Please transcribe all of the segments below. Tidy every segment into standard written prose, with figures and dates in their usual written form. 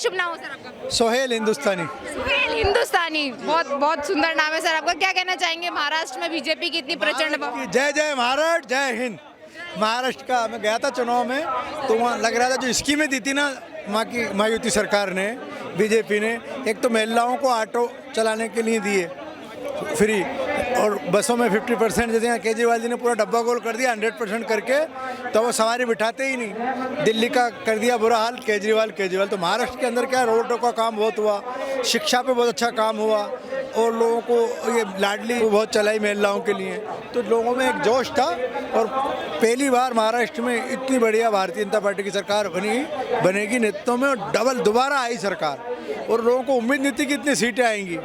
शुभ नाम हो सर आपका? सोहेल हिंदुस्तानी। सुहेल हिंदुस्तानी, बहुत बहुत सुंदर नाम है सर आपका। क्या कहना चाहेंगे महाराष्ट्र में बीजेपी की इतनी प्रचंड जय जय महाराष्ट्र, जय हिंद। महाराष्ट्र का मैं गया था चुनाव में, तो वहाँ लग रहा था जो स्कीमें दी थी ना मायावती सरकार ने, बीजेपी ने, एक तो महिलाओं को ऑटो चलाने के लिए दिए फ्री, और बसों में 50%, जैसे यहाँ केजरीवाल जी ने पूरा डब्बा गोल कर दिया 100% करके, तो वो सवारी बिठाते ही नहीं। दिल्ली का कर दिया बुरा हाल केजरीवाल। तो महाराष्ट्र के अंदर क्या, रोडों का काम बहुत हुआ, शिक्षा पे बहुत अच्छा काम हुआ, और लोगों को ये लाडली बहुत चलाई महिलाओं के लिए, तो लोगों में एक जोश था। और पहली बार महाराष्ट्र में इतनी बढ़िया भारतीय जनता पार्टी की सरकार बनेगी नेतृत्व में, और डबल दोबारा आई सरकार, और लोगों को उम्मीद नहीं थी कि इतनी सीटें आएंगी।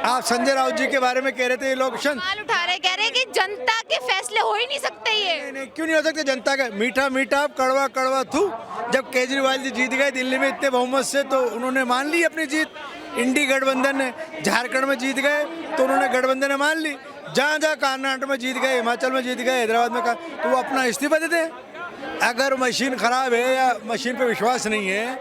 आप संजय राउत जी के बारे में कह रहे थे, ये लोग सवाल उठा रहे, कह रहे कि जनता के फैसले हो ही नहीं सकते ये। नहीं, क्यों नहीं हो सकते? जनता का मीठा मीठा कड़वा कड़वा थू। जब केजरीवाल जी जीत गए दिल्ली में इतने बहुमत से, तो उन्होंने मान ली अपनी जीत। इंडी गठबंधन ने झारखंड में जीत गए, तो उन्होंने गठबंधन ने मान ली। जहाँ जहाँ कर्नाटक में जीत गए, हिमाचल में जीत गए, हैदराबाद में तो वो अपना इस्तीफा दे दें। अगर मशीन खराब है या मशीन पे विश्वास नहीं है,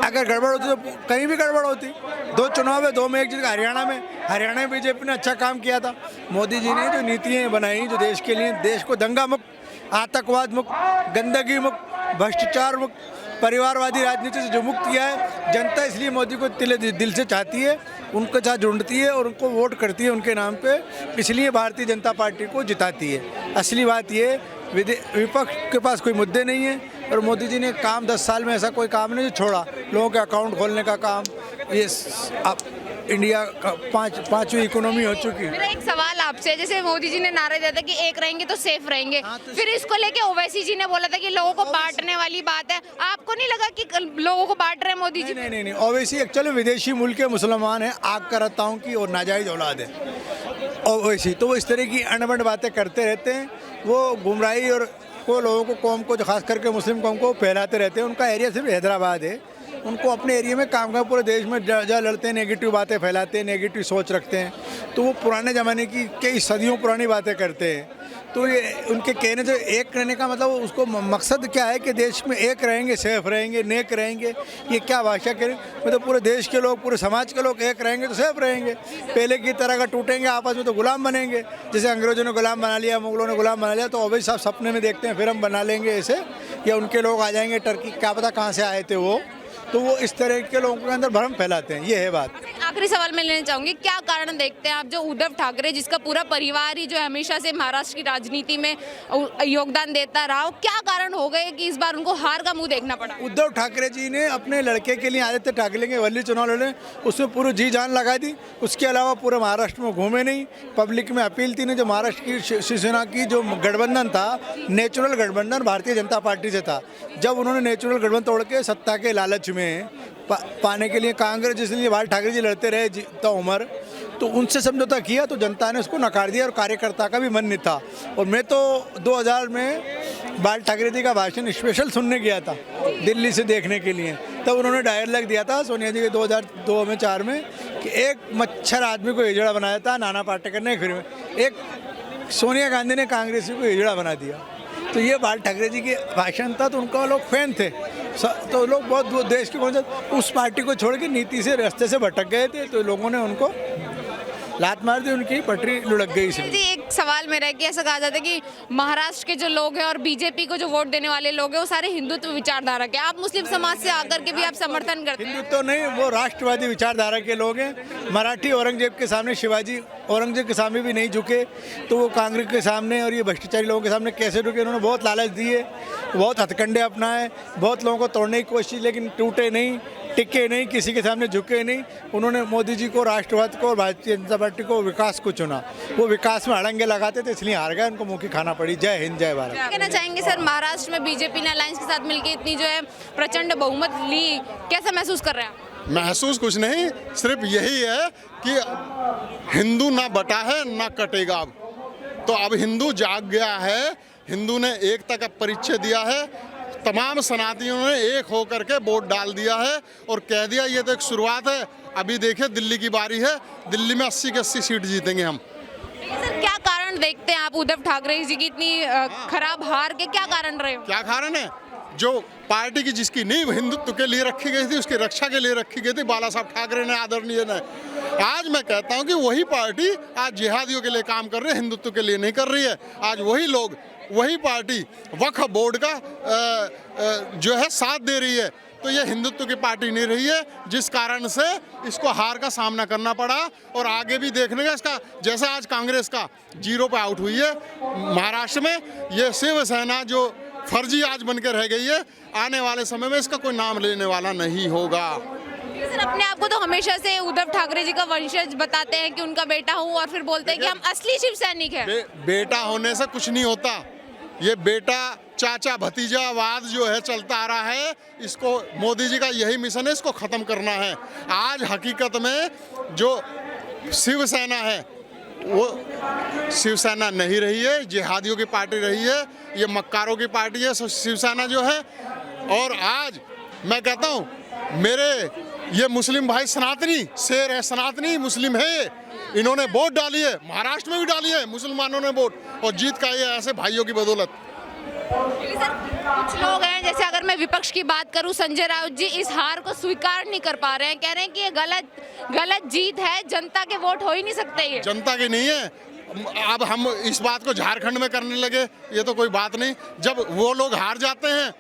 अगर गड़बड़ होती तो कहीं भी गड़बड़ होती। 2 चुनाव है, 2 में एक जीत। हरियाणा में बीजेपी ने अच्छा काम किया था। मोदी जी ने जो नीतियाँ बनाई, जो देश के लिए, देश को दंगा मुक्त, आतंकवाद मुक्त, गंदगी मुक्त, भ्रष्टाचार मुक्त, परिवारवादी राजनीति से जो मुक्त किया है, जनता इसलिए मोदी को दिल से चाहती है, उनके साथ जुड़ती है और उनको वोट करती है उनके नाम पे, इसलिए भारतीय जनता पार्टी को जिताती है। असली बात ये, विपक्ष के पास कोई मुद्दे नहीं है, और मोदी जी ने काम 10 साल में ऐसा कोई काम नहीं छोड़ा। लोगों के अकाउंट खोलने का काम, ये इंडिया का पांचवी इकोनॉमी हो चुकी है। मेरा एक सवाल आपसे, जैसे मोदी जी ने नारे दिया था कि एक रहेंगे तो सेफ रहेंगे, तो फिर इसको लेके ओवैसी जी ने बोला था कि लोगों को बांटने वाली बात है। आपको नहीं लगा कि लोगों को बांट रहे हैं मोदी जी? नहीं, ओवैसी एक्चुअली विदेशी मुल्क के मुसलमान हैं, आग करताओं की और नाजायज औलाद है ओवैसी, तो वो इस तरह की अनबन बातें करते रहते हैं। वो गुमराही और को लोगों को, कौम को, खास करके मुस्लिम कौम को फैलाते रहते हैं। उनका एरिया सिर्फ हैदराबाद है, उनको अपने एरिया में काम कर, पूरे देश में जहाँ लड़ते हैं, नेगेटिव बातें फैलाते हैं, नेगेटिव सोच रखते हैं, तो वो पुराने ज़माने की कई सदियों पुरानी बातें करते हैं। तो ये उनके कहने से एक रहने का मतलब, उसको मकसद क्या है कि देश में एक रहेंगे, सेफ रहेंगे, नेक रहेंगे। ये क्या भाषा करें, मतलब पूरे देश के लोग, पूरे समाज के लोग एक रहेंगे तो सेफ रहेंगे। पहले की तरह का टूटेंगे आपस में तो गुलाम बनेंगे। जैसे अंग्रेजों ने गुलाम बना लिया, मुगलों ने गुलाम बना लिया, तो अभी सब सपने में देखते हैं फिर हम बना लेंगे ऐसे, या उनके लोग आ जाएंगे टर्की, क्या पता कहाँ से आए थे वो, तो वो इस तरह के लोगों के अंदर भ्रम फैलाते हैं। ये है बात। आखिरी सवाल मैं लेना चाहूंगी, क्या कारण देखते हैं आप, जो उद्धव ठाकरे, जिसका पूरा परिवार ही जो है हमेशा से महाराष्ट्र की राजनीति में योगदान देता रहा, क्या कारण हो गए कि इस बार उनको हार का मुंह देखना पड़ा? उद्धव ठाकरे जी ने अपने लड़के के लिए, आदित्य ठाकरे के वल्ली चुनाव लड़े, उसमें पूरी जी जान लगा दी। उसके अलावा पूरे महाराष्ट्र में घूमे नहीं, पब्लिक में अपील थी नहीं। जो महाराष्ट्र की शिवसेना की जो गठबंधन था, नेचुरल गठबंधन भारतीय जनता पार्टी से था, जब उन्होंने नेचुरल गठबंधन तोड़ के सत्ता के लालच में पाने के लिए कांग्रेस, जिसलिए बाल ठाकरे जी लड़ते रहे जीता उम्र, तो उनसे समझौता किया, तो जनता ने उसको नकार दिया, और कार्यकर्ता का भी मन नहीं था। और मैं तो 2000 में बाल ठाकरे जी का भाषण स्पेशल सुनने गया था दिल्ली से देखने के लिए। तब उन्होंने डायलॉग दिया था सोनिया जी के 2002 में 4 में, कि एक मच्छर आदमी को हिजड़ा बनाया था नाना पाटेकर ने, फिर में एक सोनिया गांधी ने कांग्रेसी को हिजड़ा बना दिया। तो ये बाल ठाकरे जी के भाषण था, तो उनका लोग फैन थे, तो लोग बहुत देश के कौन सा उस पार्टी को छोड़ के नीति से, रास्ते से भटक गए थे, तो लोगों ने उनको लात मार दी, उनकी पटरी लुढ़क गई। जी, एक सवाल मेरा है कि ऐसा कहा जाता है कि महाराष्ट्र के जो लोग हैं और बीजेपी को जो वोट देने वाले लोग हैं, वो सारे हिंदुत्व विचारधारा के, आप मुस्लिम समाज से आकर के भी आप समर्थन करते हैं? हिंदुत्व नहीं, वो राष्ट्रवादी विचारधारा के लोग हैं। मराठी औरंगजेब के सामने, शिवाजी औरंगजेब के सामने भी नहीं झुके, तो वो कांग्रेस के सामने और ये भ्रष्टाचारी लोगों के सामने कैसे रुके? उन्होंने बहुत लालच दिए, बहुत हथकंडे अपनाए, बहुत लोगों को तोड़ने की कोशिश, लेकिन टूटे नहीं, टिके नहीं, किसी के सामने झुके नहीं। उन्होंने मोदी जी को, राष्ट्रवाद को और भारतीय जनता पार्टी को, विकास को चुना। वो विकास में अड़ंगे लगाते थे, इसलिए हार गए, उनको मुँह की खाना पड़ी। जय हिंद, जय भारत। क्या कहना चाहेंगे सर, महाराष्ट्र में बीजेपी ने अलायंस के साथ मिलकर इतनी जो है प्रचंड बहुमत ली, कैसा महसूस कर रहे हैं आप? महसूस कुछ नहीं, सिर्फ यही है कि हिंदू ना बटा है ना कटेगा। अब तो अब हिंदू जाग गया है, हिंदू ने एकता का परिचय दिया है, तमाम सनातनियों ने एक होकर के वोट डाल दिया है और कह दिया ये तो एक शुरुआत है। अभी देखिए दिल्ली की बारी है, दिल्ली में 80 की 80 सीट जीतेंगे हम। सर, क्या कारण देखते हैं आप उद्धव ठाकरे जी की इतनी खराब हार के, क्या कारण रहे हो? क्या कारण है? जो पार्टी की जिसकी नींव हिंदुत्व के लिए रखी गई थी, उसकी रक्षा के लिए रखी गई थी, बाला साहब ठाकरे ने, आदरणीय ने, आज मैं कहता हूं कि वही पार्टी आज जिहादियों के लिए काम कर रही है, हिंदुत्व के लिए नहीं कर रही है। आज वही लोग, वही पार्टी वक्फ बोर्ड का जो है साथ दे रही है। तो ये हिंदुत्व की पार्टी नहीं रही है, जिस कारण से इसको हार का सामना करना पड़ा। और आगे भी देखने का इसका, जैसे आज कांग्रेस का 0 पे आउट हुई है महाराष्ट्र में, ये शिवसेना जो फर्जी आज बन के रह गई है, आने वाले समय में इसका कोई नाम लेने वाला नहीं होगा। सर, अपने आप को तो हमेशा से उद्धव ठाकरे जी का वंशज बताते हैं कि उनका बेटा हूँ, और फिर बोलते हैं कि हम असली शिव सैनिक हैं। बेटा होने से कुछ नहीं होता। ये बेटा चाचा भतीजावाद जो है चलता आ रहा है, इसको मोदी जी का यही मिशन है, इसको ख़त्म करना है। आज हकीकत में जो शिवसेना है वो शिवसेना नहीं रही है, जिहादियों की पार्टी रही है, ये मक्कारों की पार्टी है शिवसेना जो है। और आज मैं कहता हूँ मेरे ये मुस्लिम भाई सनातनी शेर है, सनातनी मुस्लिम है ये, इन्होंने वोट डाली है, महाराष्ट्र में भी डाली है मुसलमानों ने वोट, और जीत का ये ऐसे भाइयों की बदौलत। कुछ लोग हैं, जैसे अगर मैं विपक्ष की बात करूं, संजय राउत जी इस हार को स्वीकार नहीं कर पा रहे हैं, कह रहे हैं कि ये गलत जीत है, जनता के वोट हो ही नहीं सकते। ये जनता की नहीं है। अब हम इस बात को झारखंड में करने लगे, ये तो कोई बात नहीं। जब वो लोग हार जाते हैं,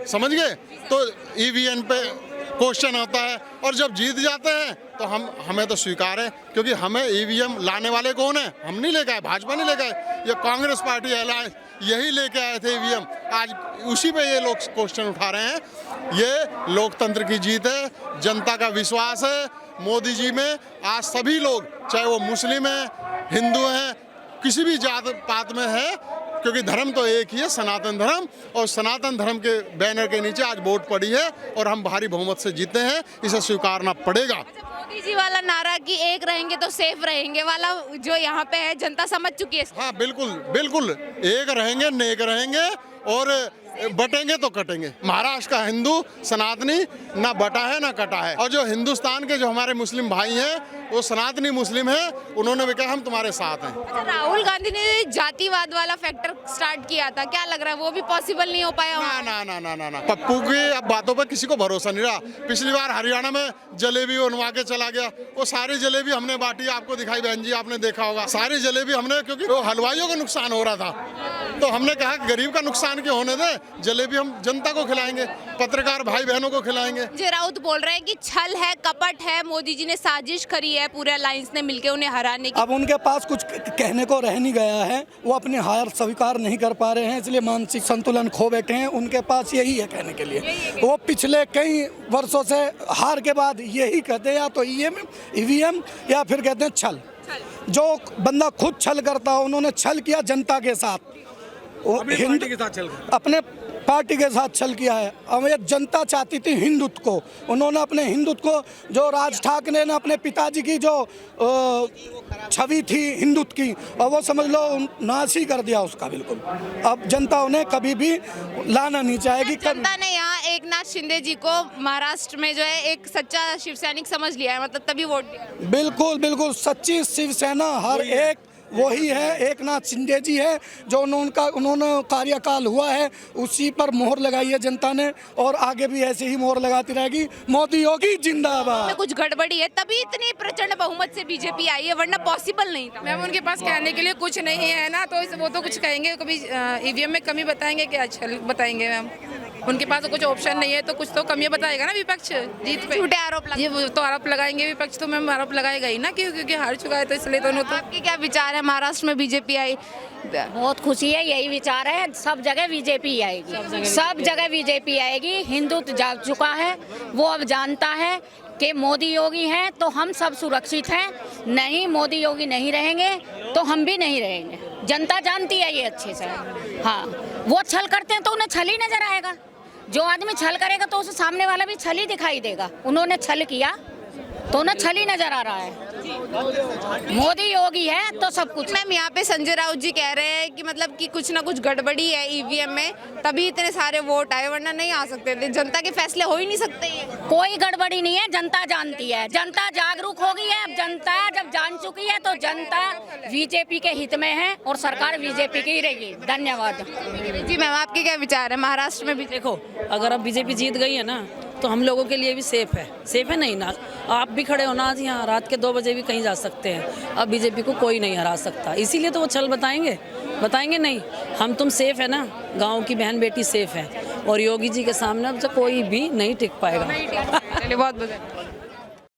समझ गए, तो ईवीएम पे क्वेश्चन होता है, और जब जीत जाते हैं तो हमें तो स्वीकार है, क्योंकि हमें ईवीएम लाने वाले कौन है? हम नहीं लेके आए, भाजपा नहीं लेके आए, ये कांग्रेस पार्टी अलायंस यही लेके आए थे ईवीएम। आज उसी पे ये लोग क्वेश्चन उठा रहे हैं। ये लोकतंत्र की जीत है, जनता का विश्वास है मोदी जी में। आज सभी लोग, चाहे वो मुस्लिम है, हिंदू हैं, किसी भी जात पात में है, क्योंकि धर्म तो एक ही है, सनातन धर्म, और सनातन धर्म के बैनर के नीचे आज वोट पड़ी है और हम भारी बहुमत से जीते हैं, इसे स्वीकारना पड़ेगा। मोदी जी वाला नारा कि एक रहेंगे तो सेफ रहेंगे वाला जो यहाँ पे है, जनता समझ चुकी है। हाँ बिल्कुल बिल्कुल, एक रहेंगे, नेक रहेंगे, और बटेंगे तो कटेंगे। महाराष्ट्र का हिंदू सनातनी ना बटा है ना कटा है। और जो हिंदुस्तान के जो हमारे मुस्लिम भाई हैं, वो सनातनी मुस्लिम हैं, उन्होंने भी कहा हम तुम्हारे साथ हैं। अच्छा, राहुल गांधी ने जातिवाद वाला फैक्टर स्टार्ट किया था, क्या लग रहा है वो भी पॉसिबल नहीं हो पाया? ना ना ना ना ना, पप्पू की अब बातों पर किसी को भरोसा नहीं रहा। पिछली बार हरियाणा में जलेबी बनवा के चला गया, वो सारी जलेबी हमने बांटी, आपको दिखाई बहन जी, आपने देखा होगा, सारी जलेबी हमने, क्योंकि वो हलवाइयों का नुकसान हो रहा था, तो हमने कहा गरीब का नुकसान क्यों होने दे, जलेबी हम जनता को खिलाएंगे, पत्रकार भाई बहनों को खिलाएंगे। संजय राउत बोल रहे हैं कि छल है, कपट है, मोदी जी ने साजिश करी है, पूरे अलायंस ने मिलकर उन्हें हराने की। अब उनके पास कुछ कहने को रह नहीं गया है, वो अपनी हार स्वीकार नहीं कर पा रहे हैं, इसलिए मानसिक संतुलन खो बैठे हैं। उनके पास यही है कहने के लिए, वो पिछले कई वर्षों से हार के बाद यही कहते हैं, या तो ईवीएम या फिर कहते हैं छल। जो बंदा खुद छल करता हो, उन्होंने छल किया जनता के साथ, अपने पार्टी के साथ छल किया है। अब ये जनता चाहती थी हिंदुत्व को, उन्होंने अपने हिंदुत्व को, जो राज ठाकरे ने अपने पिताजी की जो छवि थी हिंदुत्व की, और वो समझ लो नाश ही कर दिया उसका बिल्कुल। अब जनता उन्हें कभी भी लाना नहीं चाहेगी। जनता ने यहाँ एकनाथ शिंदे जी को महाराष्ट्र में जो है एक सच्चा शिवसैनिक समझ लिया है, मतलब तभी वोट दिया। बिल्कुल बिल्कुल, सच्ची शिवसेना हर एक वही है, एकनाथ शिंदे जी है, जो उन्होंने कार्यकाल हुआ है उसी पर मोहर लगाई है जनता ने, और आगे भी ऐसे ही मोहर लगाती रहेगी। मोदी योगी जिंदाबाद। कुछ गड़बड़ी है, तभी इतनी प्रचंड बहुमत से बीजेपी आई है, वरना पॉसिबल नहीं था। मैम उनके पास कहने के लिए कुछ नहीं है ना, तो वो तो कुछ कहेंगे, कभी ईवीएम में कमी बताएंगे, क्या छल बताएंगे मैम? उनके पास तो कुछ ऑप्शन नहीं है, तो कुछ तो कमियां बताएगा ना विपक्ष जीत पे। झूठे आरोप ये तो आरोप लगाएंगे विपक्ष, तो मैम आरोप लगाएगा ही ना, क्योंकि हार चुका है, तो इसलिए दोनों। तो आपके क्या विचार है? महाराष्ट्र में बीजेपी आई, बहुत खुशी है, यही विचार है, सब जगह बीजेपी आएगी, सब जगह बीजेपी आएगी। हिंदुत्व जाग चुका है, वो अब जानता है कि मोदी योगी हैं तो हम सब सुरक्षित हैं, नहीं मोदी योगी नहीं रहेंगे तो हम भी नहीं रहेंगे। जनता जानती है ये अच्छे से। हाँ, वो छल करते हैं तो उन्हें छल ही नजर आएगा, जो आदमी छल करेगा तो उसे सामने वाला भी छल ही दिखाई देगा। उन्होंने छल किया तो उन्हें छल ही नजर आ रहा है। मोदी योगी है तो सब कुछ। मैम यहाँ पे संजय राउत जी कह रहे हैं कि मतलब कि कुछ ना कुछ गड़बड़ी है ईवीएम में, तभी इतने सारे वोट आए, वरना नहीं आ सकते थे। जनता के फैसले हो ही नहीं सकते ये। कोई गड़बड़ी नहीं है, जनता जानती है, जनता जागरूक हो गई है। अब जनता जब जान चुकी है तो जनता बीजेपी के हित में है और सरकार बीजेपी की ही रहेगी। धन्यवाद जी मैम, आपके क्या विचार है महाराष्ट्र में भी? देखो, अगर अब बीजेपी जीत गई है ना तो हम लोगों के लिए भी सेफ है नहीं ना। आप भी खड़े हो ना आज यहाँ, रात के 2 बजे भी कहीं जा सकते हैं। अब बीजेपी को कोई नहीं हरा सकता, इसीलिए तो वो छल बताएंगे नहीं। हम तुम सेफ है ना, गांव की बहन बेटी सेफ है, और योगी जी के सामने अब तो कोई भी नहीं टिक पाएगा। चलिए, बहुत बहुत